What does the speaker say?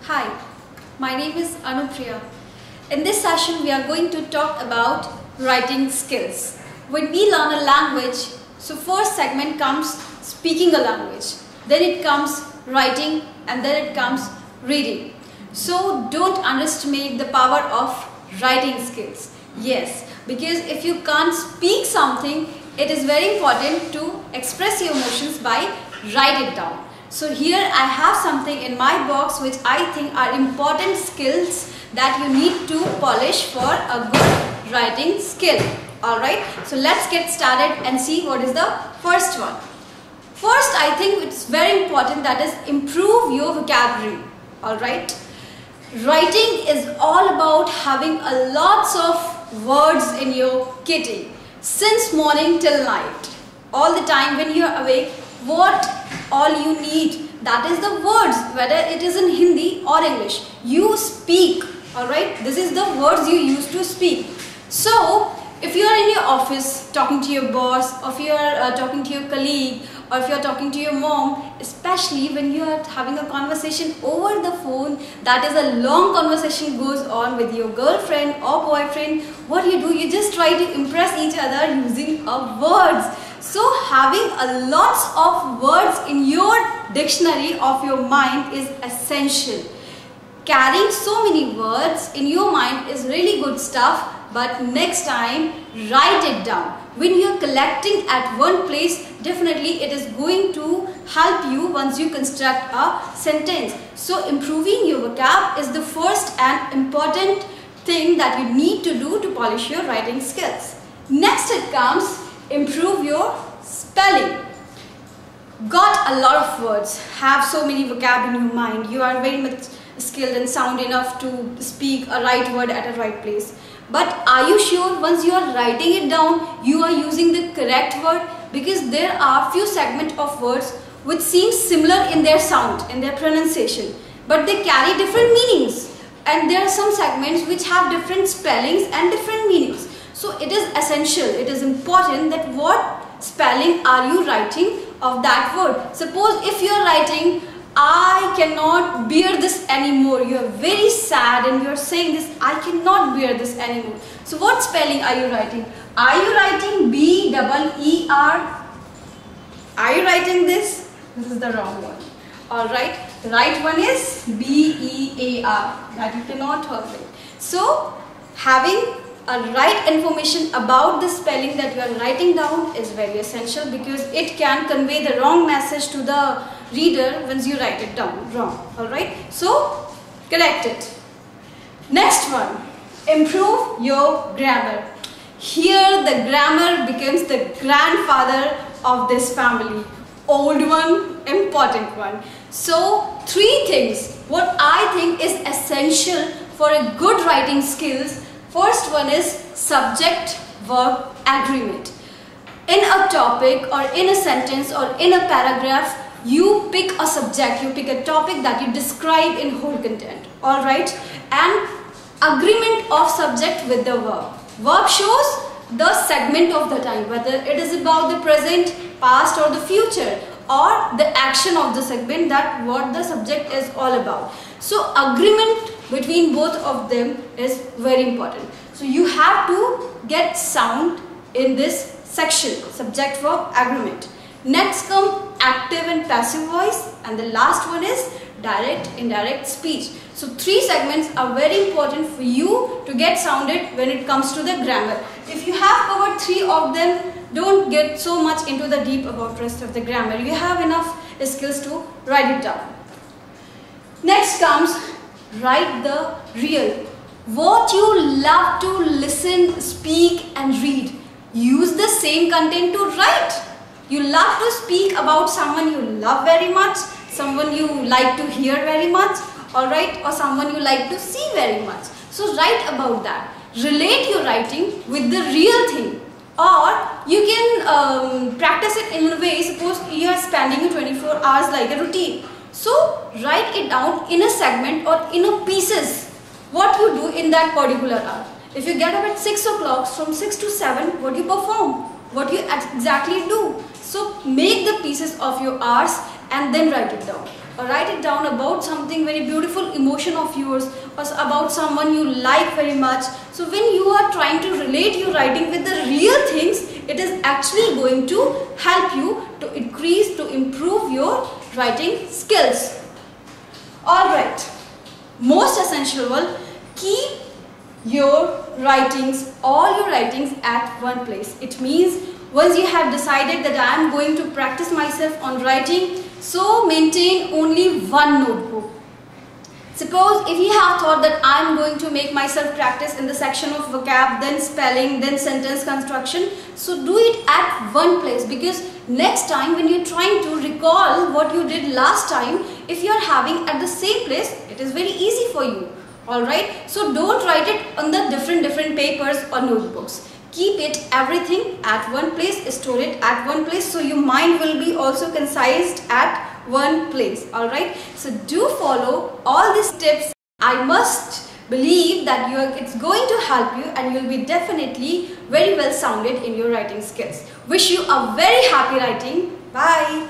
Hi, my name is Anupriya. In this session, we are going to talk about writing skills. When we learn a language, so first segment comes speaking a language, then it comes writing, and then it comes reading. So don't underestimate the power of writing skills. Yes, because if you can't speak something, it is very important to express your emotions by write it down. So here I have something in my box which I think are important skills that you need to polish for a good writing skill. Alright, so let's get started and see what is the first one. First, I think it's very important, that is improve your vocabulary. Alright, writing is all about having a lots of words in your kitty since morning till night. All the time when you are awake, what all you need, that is the words, whether it is in Hindi or English. You speak, alright, this is the words you use to speak. So if you are in your office talking to your boss, or if you are talking to your colleague, or if you are talking to your mom, especially when you are having a conversation over the phone, that is a long conversation goes on with your girlfriend or boyfriend, what do? You just try to impress each other using words. So having a lots of words in your dictionary of your mind is essential. Carrying so many words in your mind is really good stuff, but next time write it down. When you are collecting at one place, definitely it is going to help you once you construct a sentence. So improving your vocab is the first and important thing that you need to do to polish your writing skills. Next it comes improve your spelling. Got a lot of words, have so many vocab in your mind, you are very much skilled and sound enough to speak a right word at a right place. But are you sure once you are writing it down, you are using the correct word? Because there are few segments of words which seem similar in their sound, in their pronunciation, but they carry different meanings. And there are some segments which have different spellings and different meanings. So it is essential, it is important that what spelling are you writing of that word. Suppose if you are writing, I cannot bear this anymore, you are very sad and you are saying this, I cannot bear this anymore. So what spelling are you writing? Are you writing B-E-E-R? Are you writing this? This is the wrong one. Alright, the right one is B-E-A-R, that you cannot have it. So having a right information about the spelling that you are writing down is very essential, because it can convey the wrong message to the reader once you write it down wrong. Alright, so correct it. Next one, improve your grammar. Here the grammar becomes the grandfather of this family. Old one, important one. So three things what I think is essential for a good writing skills. First one is subject-verb agreement. In a topic or in a sentence or in a paragraph, you pick a subject, you pick a topic that you describe in whole content. Alright, and agreement of subject with the verb. Verb shows the segment of the time, whether it is about the present, past or the future, or the action of the segment, that what the subject is all about. So agreement between both of them is very important. So you have to get sound in this section, subject verb agreement. Next come active and passive voice, and the last one is direct indirect speech. So three segments are very important for you to get sounded when it comes to the grammar. If you have covered three of them, don't get so much into the deep about rest of the grammar. You have enough skills to write it down. Next comes write the real. What you love to listen, speak and read. Use the same content to write. You love to speak about someone you love very much, someone you like to hear very much, alright, or someone you like to see very much. So write about that. Relate your writing with the real thing. Or you can practice it in a way, suppose you are spending 24 hours like a routine. So write it down in a segment or in a pieces, what you do in that particular hour. If you get up at 6 o'clock, from 6 to 7, what you perform, what you exactly do. So make the pieces of your hours and then write it down. Or write it down about something very beautiful emotion of yours or about someone you like very much. So when you are trying to relate your writing with the real things, it is actually going to help you to increase, to improve your writing skills. Alright, most essential one, keep your writings, all your writings at one place. It means once you have decided that I am going to practice myself on writing, so maintain only one notebook. Suppose if you have thought that I am going to make myself practice in the section of vocab, then spelling, then sentence construction, so do it at one place, because next time when you're trying to recall what you did last time, if you're having at the same place, it is very easy for you. Alright, so don't write it on the different papers or notebooks. Keep it everything at one place, store it at one place, so your mind will be also concised at one place. Alright, so do follow all these tips. I must believe that it's going to help you and you'll be definitely very well sounded in your writing skills. Wish you a very happy writing. Bye.